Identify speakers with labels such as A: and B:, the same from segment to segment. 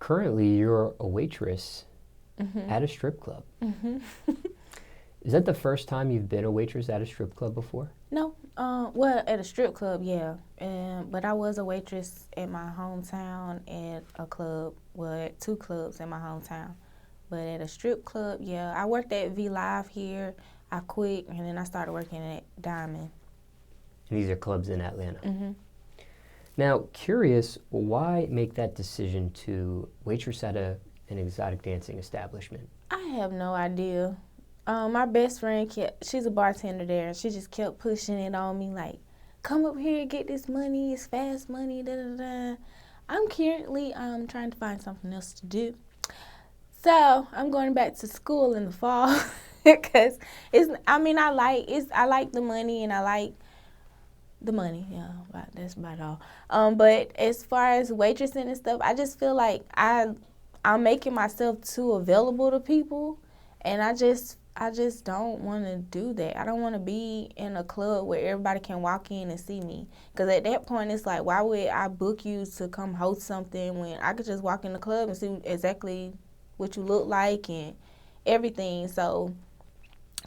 A: currently you're a waitress at a strip club. Is that the first time you've been a waitress at a strip club before?
B: No, well, at a strip club, yeah. But I was a waitress at my hometown at a club, well, at 2 clubs in my hometown. But at a strip club, yeah. I worked at V Live here. I quit, and then I started working at Diamond.
A: And these are clubs in Atlanta. Now, curious, why make that decision to waitress at an exotic dancing establishment?
B: I have no idea. My best friend, she's a bartender there, and she just kept pushing it on me like, come up here, get this money, it's fast money, da-da-da. I'm currently trying to find something else to do. So I'm going back to school in the fall because I like the money and I like the money, yeah, that's about all. But as far as waitressing and stuff, I just feel like I'm making myself too available to people, and I just don't want to do that. I don't want to be in a club where everybody can walk in and see me. Because at that point, it's like, why would I book you to come host something when I could just walk in the club and see exactly what you look like and everything. So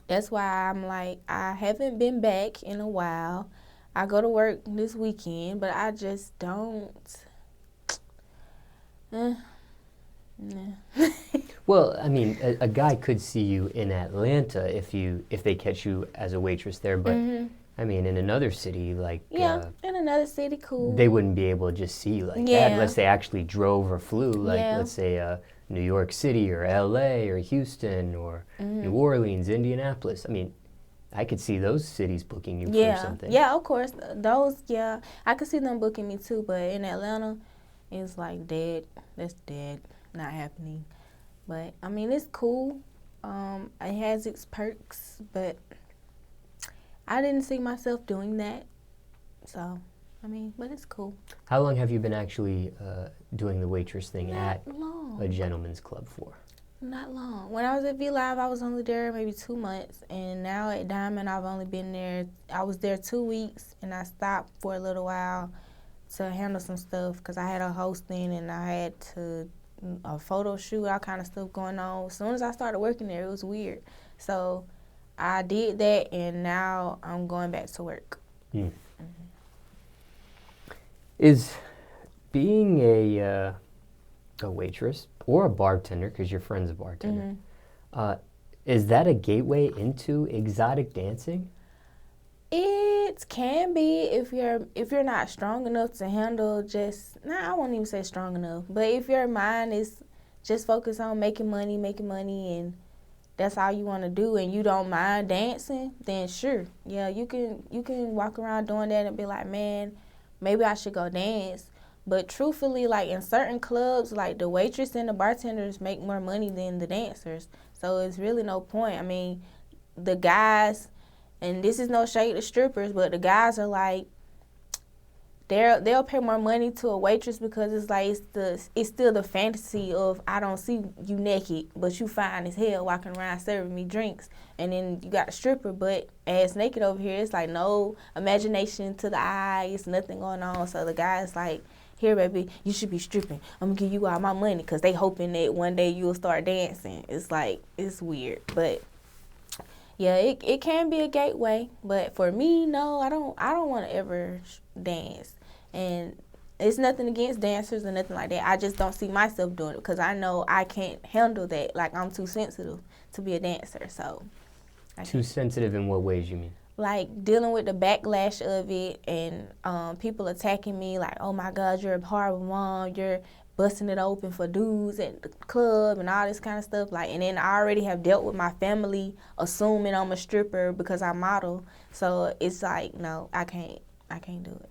B: that's why I'm like, I haven't been back in a while. I go to work this weekend, but I just don't.
A: Well, I mean, a guy could see you in Atlanta if they catch you as a waitress there, but I mean, in another city, like
B: in another city, cool.
A: They wouldn't be able to just see you like that unless they actually drove or flew, like let's say New York City or L.A. or Houston or New Orleans, Indianapolis. I mean, I could see those cities booking you for something.
B: Yeah, of course. Those, I could see them booking me too, but in Atlanta, it's like dead. That's dead. Not happening. But, I mean, it's cool. It has its perks, but I didn't see myself doing that. So, I mean, but it's cool.
A: How long have you been actually doing the waitress thing
B: Not
A: at
B: long.
A: a gentleman's club for?
B: Not long. When I was at V Live, I was only there maybe 2 months, and now at Diamond, I've only been there. I was there 2 weeks, and I stopped for a little while to handle some stuff because I had a hosting and I had a photo shoot, all kind of stuff going on. As soon as I started working there, it was weird. So I did that, and now I'm going back to work.
A: Is being a waitress or a bartender, because your friend's a bartender, is that a gateway into exotic dancing?
B: It can be if you're not strong enough to handle I won't even say strong enough, but if your mind is just focused on making money, and that's all you want to do, and you don't mind dancing, then sure, yeah, you can walk around doing that and be like, man, maybe I should go dance. But truthfully, like in certain clubs, like the waitress and the bartenders make more money than the dancers. So it's really no point. I mean, the guys, and this is no shade to strippers, but the guys are like, they'll pay more money to a waitress because it's like it's still the fantasy of I don't see you naked, but you fine as hell walking around serving me drinks. And then you got a stripper, but ass naked over here. It's like no imagination to the eye. It's nothing going on. So the guy's like, here, baby, you should be stripping. I'm going to give you all my money because they hoping that one day you'll start dancing. It's like, it's weird. But, yeah, it can be a gateway. But for me, no, I don't want to ever dance. And it's nothing against dancers or nothing like that. I just don't see myself doing it because I know I can't handle that. Like, I'm too sensitive to be a dancer. So,
A: Too sensitive in what ways you mean?
B: Like dealing with the backlash of it and people attacking me like, oh my God, you're a horrible mom, you're busting it open for dudes at the club and all this kind of stuff. Like, and then I already have dealt with my family assuming I'm a stripper because I model. So it's like, no, I can't do it.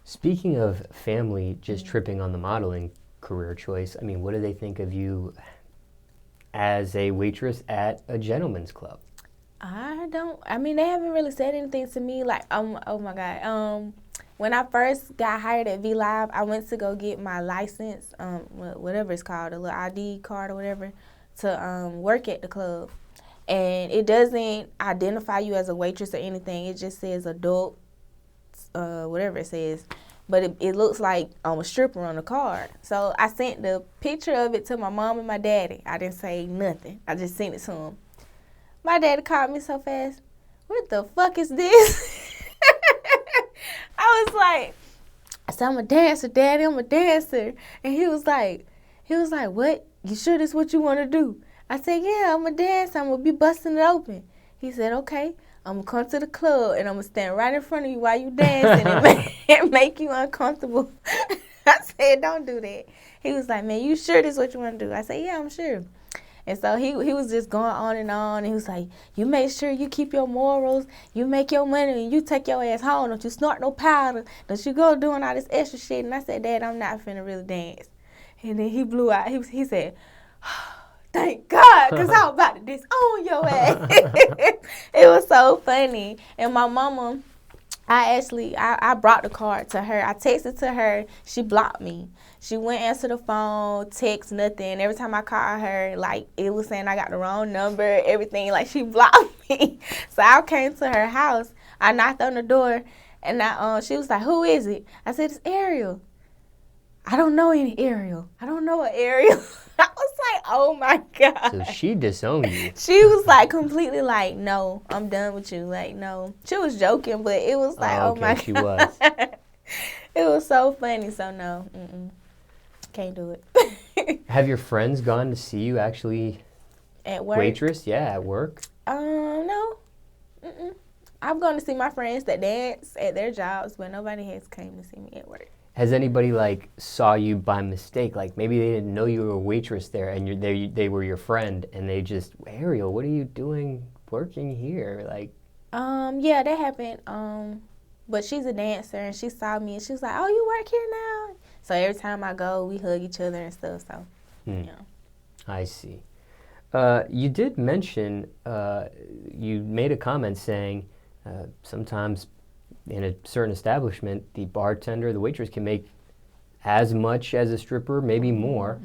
A: Speaking of family just tripping on the modeling career choice, I mean, what do they think of you as a waitress at a gentleman's club?
B: They haven't really said anything to me like, oh my God. When I first got hired at V Live, I went to go get my license, whatever it's called, a little ID card or whatever, to work at the club. And it doesn't identify you as a waitress or anything. It just says adult, whatever it says. but it looks like I'm a stripper on the card. So I sent the picture of it to my mom and my daddy. I didn't say nothing. I just sent it to him. My daddy called me so fast. What the fuck is this? I was like, I said, I'm a dancer, Daddy. I'm a dancer. And he was like, what? You sure this what you want to do? I said, yeah, I'm a dancer. I'm going to be busting it open. He said, okay. I'm going to come to the club, and I'm going to stand right in front of you while you dancing and make you uncomfortable. I said, don't do that. He was like, man, you sure this is what you want to do? I said, yeah, I'm sure. And so he was just going on, and he was like, you make sure you keep your morals, you make your money, and you take your ass home. Don't you snort no powder. Don't you go doing all this extra shit. And I said, Dad, I'm not finna really dance. And then he blew out. He said, thank God, because I was about to disown your ass. It was so funny. And my mama, I brought the card to her. I texted to her. She blocked me. She wouldn't answer the phone, text, nothing. Every time I called her, like, it was saying I got the wrong number, everything. Like, she blocked me. So I came to her house. I knocked on the door, and she was like, who is it? I said, it's Ariel. I don't know any Ariel. I don't know an Ariel. I was like, oh, my God.
A: So she disowned you.
B: She was, like, completely like, no, I'm done with you. Like, no. She was joking, but it was like, oh, my God.
A: She was.
B: It was so funny. So, no, can't do it.
A: Have your friends gone to see you actually?
B: At work?
A: Waitress? Yeah, at work.
B: No. I'm going to see my friends that dance at their jobs, but nobody has came to see me at work.
A: Has anybody, like, saw you by mistake? Like, maybe they didn't know you were a waitress there, and they were your friend, and they just, Ariel, what are you doing working here? Like,
B: yeah, that happened. But she's a dancer, and she saw me, and she was like, oh, you work here now? So every time I go, we hug each other and stuff, so, yeah.
A: I see. You did mention, you made a comment saying sometimes in a certain establishment, the bartender, the waitress can make as much as a stripper, maybe more.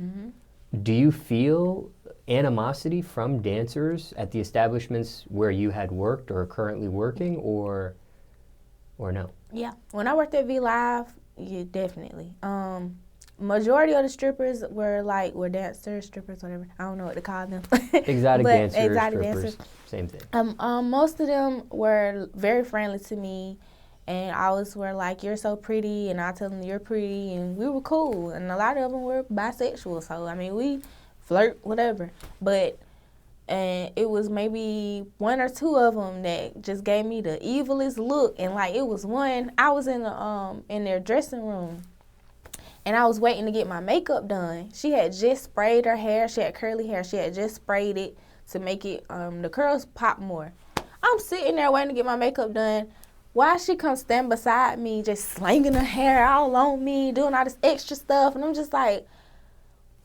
A: Do you feel animosity from dancers at the establishments where you had worked or are currently working, or no? Yeah.
B: When I worked at V Live, yeah, definitely. Majority of the strippers were dancers, strippers, whatever. I don't know what to call them.
A: Exotic dancers, strippers, same thing.
B: Most of them were very friendly to me. And always were like, you're so pretty, and I tell them you're pretty, and we were cool. And a lot of them were bisexual, so, I mean, we flirt, whatever. But it was maybe one or two of them that just gave me the evilest look. And, like, it was one, I was in their dressing room, and I was waiting to get my makeup done. She had just sprayed her hair. She had curly hair. She had just sprayed it to make it, the curls pop more. I'm sitting there waiting to get my makeup done. Why she come stand beside me, just slanging her hair all on me, doing all this extra stuff, and I'm just like,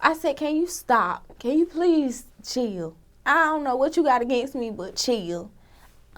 B: I said, can you stop? Can you please chill? I don't know what you got against me, but chill.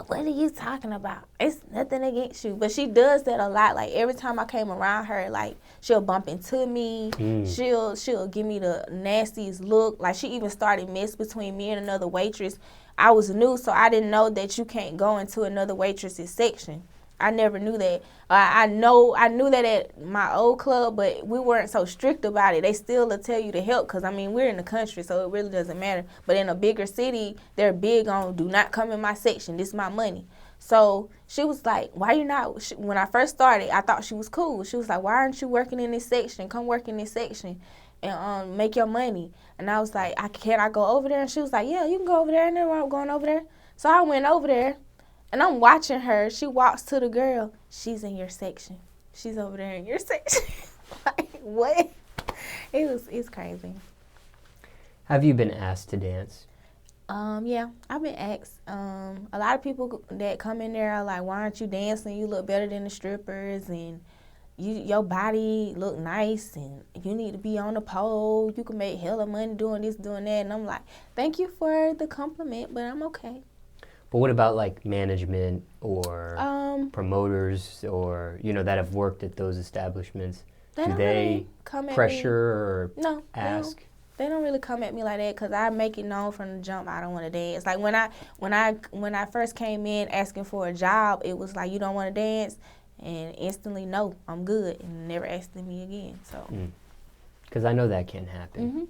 B: What are you talking about? It's nothing against you. But she does that a lot. Like, every time I came around her, like, she'll bump into me. She'll give me the nastiest look. Like, she even started mess between me and another waitress. I was new, so I didn't know that you can't go into another waitress's section. I never knew that. I knew that at my old club, but we weren't so strict about it. They still will tell you to help because, I mean, we're in the country, so it really doesn't matter. But in a bigger city, they're big on do not come in my section. This is my money. So she was like, why you not? When I first started, I thought she was cool. She was like, why aren't you working in this section? Come work in this section and make your money. And I was like, can I go over there? And she was like, yeah, you can go over there. And then I'm going over there. So I went over there. And I'm watching her. She walks to the girl. She's in your section. She's over there in your section. Like, what? It's crazy.
A: Have you been asked to dance?
B: Yeah, I've been asked. A lot of people that come in there are like, why aren't you dancing? You look better than the strippers, and your body look nice, and you need to be on the pole. You can make hella money doing this, doing that. And I'm like, thank you for the compliment, but I'm okay.
A: But what about, like, management or promoters or, that have worked at those establishments? Do they pressure or ask?
B: They don't really come at me like that because I make it known from the jump I don't want to dance. Like, when I first came in asking for a job, it was like, you don't want to dance? and instantly no, I'm good, and never asking me again. So.
A: Because I know that can happen.